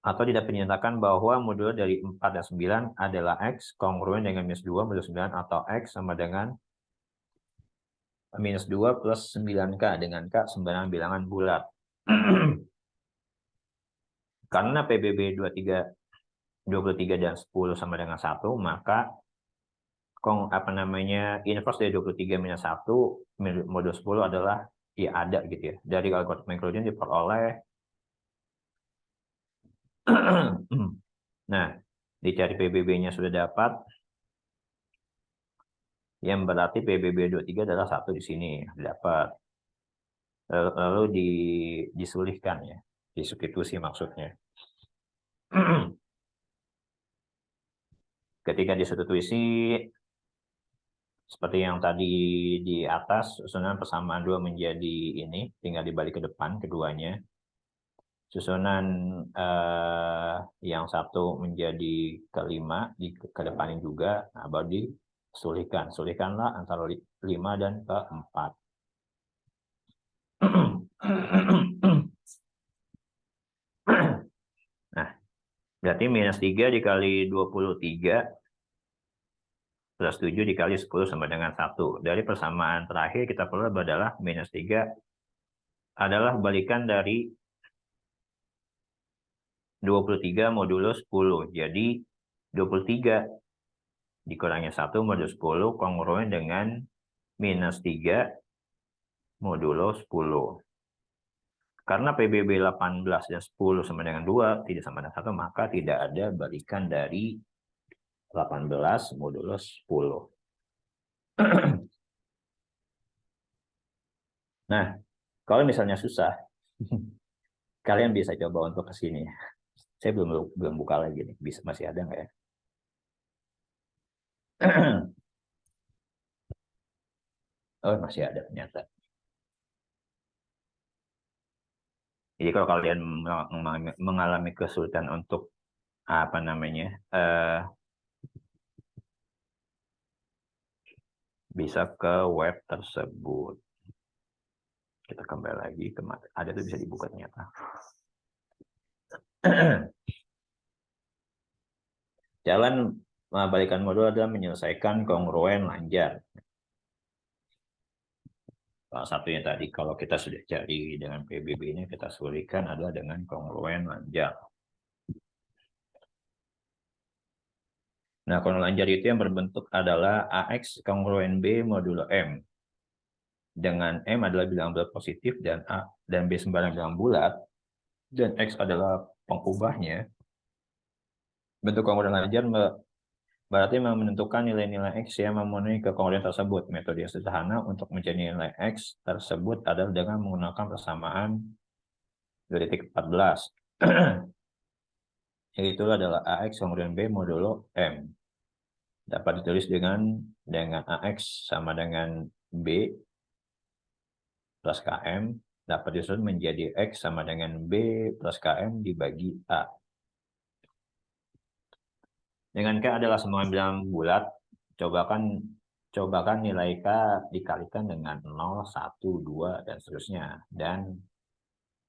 Atau tidak dinyatakan bahwa modulo dari 4 dan 9 adalah X kongruen dengan minus 2 modulo 9 atau X sama dengan minus 2 plus 9K, dengan K sembarangan bilangan bulat. Karena PBB 23 dan 10 sama dengan 1, maka inverse dari 23 minus 1 modulo 10 adalah ya ada gitu ya. Dari algoritma Euclidean diperoleh. Nah, dicari PBB-nya sudah dapat. Yang berarti PBB 23 adalah 1 di sini dapat. Lalu disulihkan ya, disubstitusi maksudnya. Ketika disubstitusi seperti yang tadi di atas, susunan persamaan 2 menjadi ini, tinggal dibalik ke depan keduanya. Susunan yang satu menjadi kelima, kedepanin juga, nah, baru disulihkan. Sulihkanlah antara 5 dan ke-4. Nah, berarti minus 3 dikali 23 plus 7 dikali 10 sama dengan 1. Dari persamaan terakhir kita perlu adalah minus 3 adalah balikan dari 23 modulo 10. Jadi 23 dikurangi 1 modulo 10 kongruen dengan minus 3 modulo 10. Karena PBB 18 dan 10 sama dengan 2 tidak sama dengan 1, maka tidak ada balikan dari 18 modulo 10. Nah, kalau misalnya susah, kalian bisa coba untuk ke sini. Saya belum buka lagi nih. Masih ada nggak ya? Oh, masih ada ternyata. Jadi kalau kalian mengalami kesulitan untuk apa namanya, bisa ke web tersebut. Kita kembali lagi ke ada tuh bisa dibuka ternyata. Jalan balikan modul adalah menyelesaikan kongruen lanjar. Salah satunya tadi kalau kita sudah cari dengan PBB ini kita sulihkan adalah dengan kongruen lanjar. Nah, kongruen lanjar itu yang berbentuk adalah AX kongruen B modulo M. Dengan M adalah bilangan bulat positif dan A dan B sembarang bilangan bulat dan X adalah pengubahnya. Bentuk kongruen lanjar berarti menentukan nilai-nilai X yang memenuhi kekongruen tersebut. Metode yang sederhana untuk mencari nilai X tersebut adalah dengan menggunakan persamaan 2.14. Yaitu adalah AX kongruen B modulo M. Dapat ditulis dengan AX sama dengan B plus KM. Dapat disusun menjadi X sama dengan B plus KM dibagi A. Dengan K adalah semua bilangan bulat, cobakan nilai K dikalikan dengan 0, 1, 2, dan seterusnya. Dan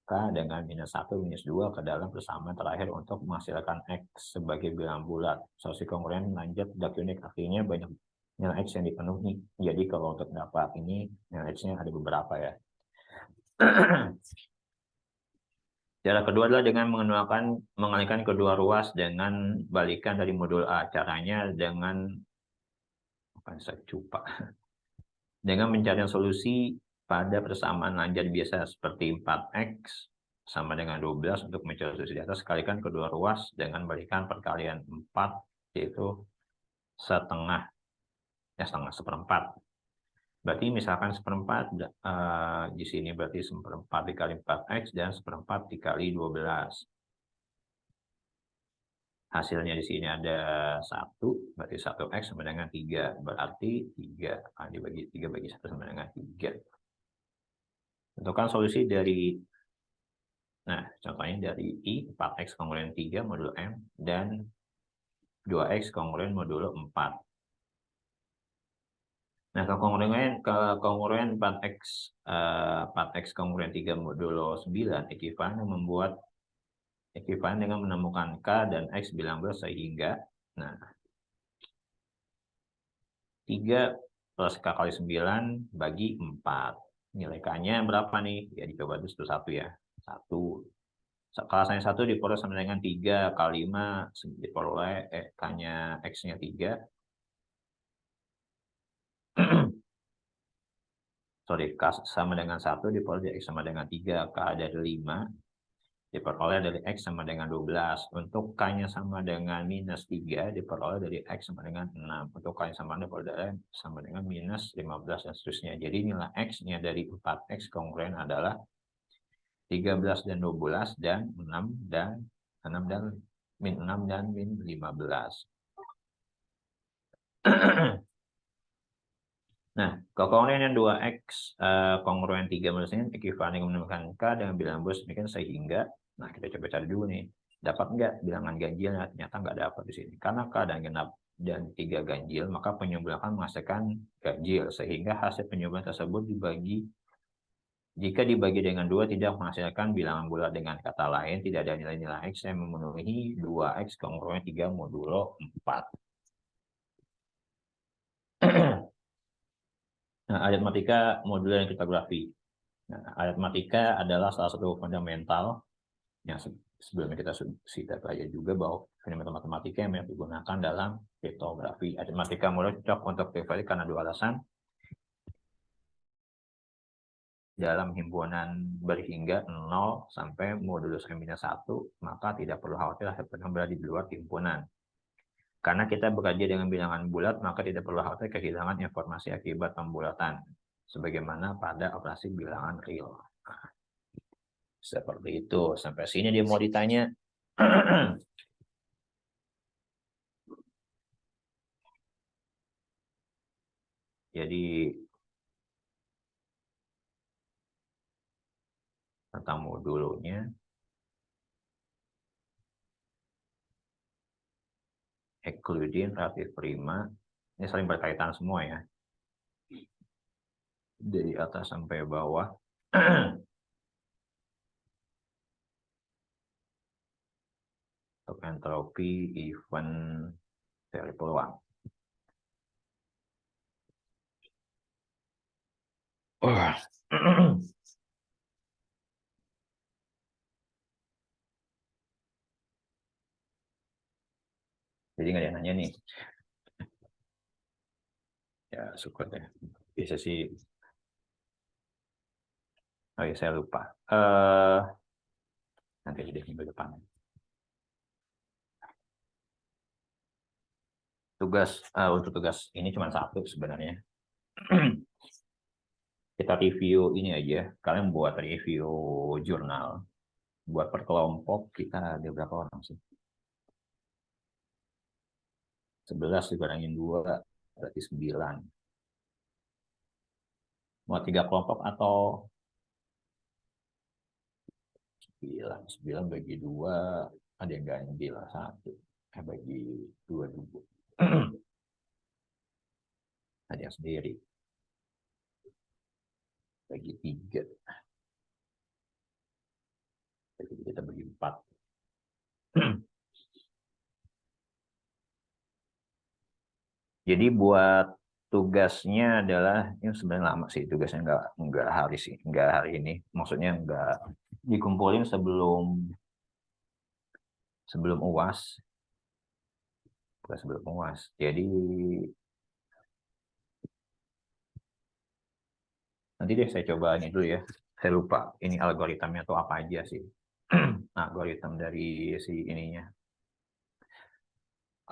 K dengan minus 1, minus 2 ke dalam persamaan terakhir untuk menghasilkan X sebagai bilangan bulat. Solusi kongruen lanjut tidak unik, artinya banyak nilai X yang dipenuhi. Jadi kalau untuk dapat ini, nilai X-nya ada beberapa ya. Cara kedua adalah dengan mengalihkan kedua ruas dengan balikan dari modul A. Caranya dengan dengan mencari solusi pada persamaan lanjut biasa seperti 4X sama dengan 12 untuk mencari solusi di atas. Kalikan kedua ruas dengan balikan perkalian 4 yaitu setengah seperempat. Berarti misalkan seperempat di sini berarti seperempat dikali 4X dan seperempat dikali 12. Hasilnya di sini ada 1, berarti 1X sama dengan 3. Berarti 3 dibagi 3 bagi 1 sama dengan 3. Tentukan solusi dari, nah contohnya dari I, 4X kongruen 3 modulo M, dan 2X kongruen modulo 4. Nah, kongruen 4X kongruen 3 modulo 9 ekuivalen dengan menemukan K dan X bilang bulat sehingga, nah, 3 plus K kali 9 bagi 4. Nilai K-nya berapa nih? Ya dicoba dulu satu ya. 1. Kalau saya 1 diperoleh sama dengan 3 kali 5 diperoleh K-nya X-nya 3. Sorry, K sama dengan 1 diperoleh X sama dengan 3. K dari 5 diperoleh dari X sama dengan 12. Untuk K-nya sama dengan minus 3 diperoleh dari X sama dengan 6. Untuk K-nya sama dengan minus 15 dan seterusnya. Jadi nilai X-nya dari 4X kongruen adalah 13 dan 12 dan 6 dan min 6 dan min 15. Nah, kekongruen 2x kongruen 3 maksudnya ekuivalen dengan menemukan K dengan bilangan bos demikian sehingga, nah kita coba cari dulu nih, dapat nggak bilangan ganjil? Nah, ternyata nggak dapat di sini. Karena K dan genap dan 3 ganjil, maka penyumbulakan menghasilkan ganjil, sehingga hasil penyumbulakan tersebut jika dibagi dengan 2 tidak menghasilkan bilangan bulat. Dengan kata lain, tidak ada nilai-nilai X yang memenuhi 2X kongruen 3 modulo 4. Nah, aritmatika modular dan kriptografi. Nah, aritmatika adalah salah satu fundamental yang sebelumnya kita sudah pelajari juga bahwa fundamental matematika yang banyak digunakan dalam kriptografi. Aritmatika modular cocok untuk kriptografi karena dua alasan. Dalam himpunan berhingga 0 sampai modulus M-1, maka tidak perlu khawatir hasil berada di luar himpunan. Karena kita bekerja dengan bilangan bulat, maka tidak perlu khawatir kehilangan informasi akibat pembulatan, sebagaimana pada operasi bilangan real. Nah, seperti itu. Sampai sini dia mau ditanya. Jadi, tentang modulnya, Euclidean, relatif prima, ini saling berkaitan semua ya. Dari atas sampai bawah. Untuk entropi, event, dari peluang. Jadi nggak ada yang nanya nih. Ya, syukur deh. Bisa sih. Oh ya, saya lupa. Nanti aja deh minggu depan. Untuk tugas ini cuma satu sebenarnya. Kita review ini aja. Kalian buat review jurnal. Buat per kelompok kita ada berapa orang sih? 11 dikurangin 2, berarti 9. Mau 3 kelompok atau 9? 9 bagi 2, ada yang ganjil 1. Bagi 2 dulu. Ada yang sendiri. Bagi 3. Jadi kita bagi 4. Jadi buat tugasnya adalah, ini sebenarnya lama sih tugasnya, nggak hari ini, maksudnya nggak dikumpulin sebelum UAS, bukan sebelum UAS. Jadi nanti deh saya coba ini dulu ya, saya lupa ini algoritmanya atau apa aja sih. Algoritma dari si ininya,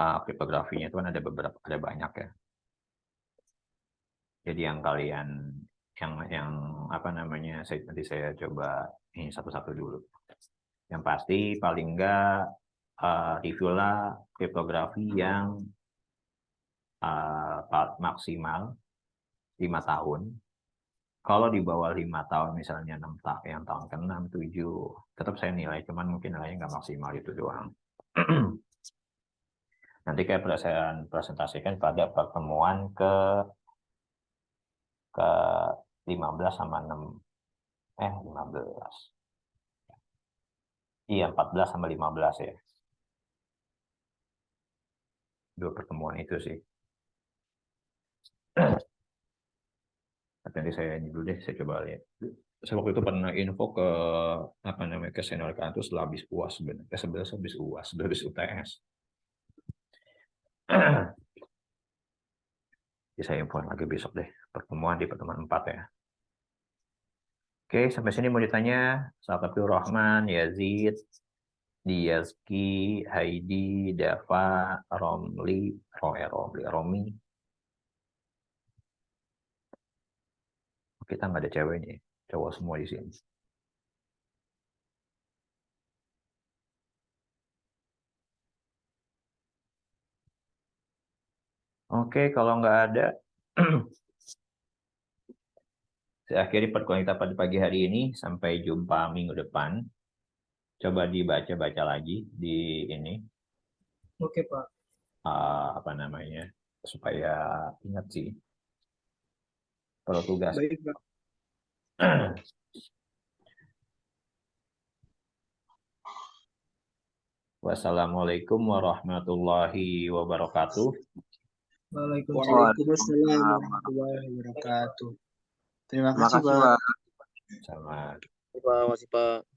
kriptografinya itu kan ada banyak ya. Jadi yang kalian yang apa namanya, nanti saya coba ini satu-satu dulu. Yang pasti paling enggak review lah kriptografi yang maksimal 5 tahun. Kalau di bawah 5 tahun misalnya 6 tahun, yang tahun ke-6, 7, tetap saya nilai, cuman mungkin nilainya nggak maksimal itu doang. Nanti kayak saya presentasikan pada pertemuan ke 15 sama 6, 15. Iya, 14 sama 15 ya. 2 pertemuan itu sih. Tapi nanti saya ini dulu deh, saya coba lihat. Saya waktu itu pernah info ke apa namanya, ke senior kan itu setelah habis UAS sebenarnya. Sebenarnya habis UAS, habis UTS. Jadi saya info lagi besok deh, pertemuan di pertemuan 4 ya. Oke, sampai sini mau ditanya Sahabatul Rahman, Yazid, Diazki, Heidi, Dava, Romi. Kita nggak ada ceweknya, cowok semua di sini. Oke, kalau nggak ada, saya akhiri pertemuan kita pada pagi hari ini. Sampai jumpa minggu depan. Coba dibaca-baca lagi di ini, Oke, Pak. apa namanya, supaya ingat sih. Kalau tugas. Baik, Pak. Wassalamualaikum warahmatullahi wabarakatuh. Waalaikumsalam warahmatullahi wabarakatuh. Terima Terima kasih, kasih, Pak. Pak. Sama. Terima kasih, Pak.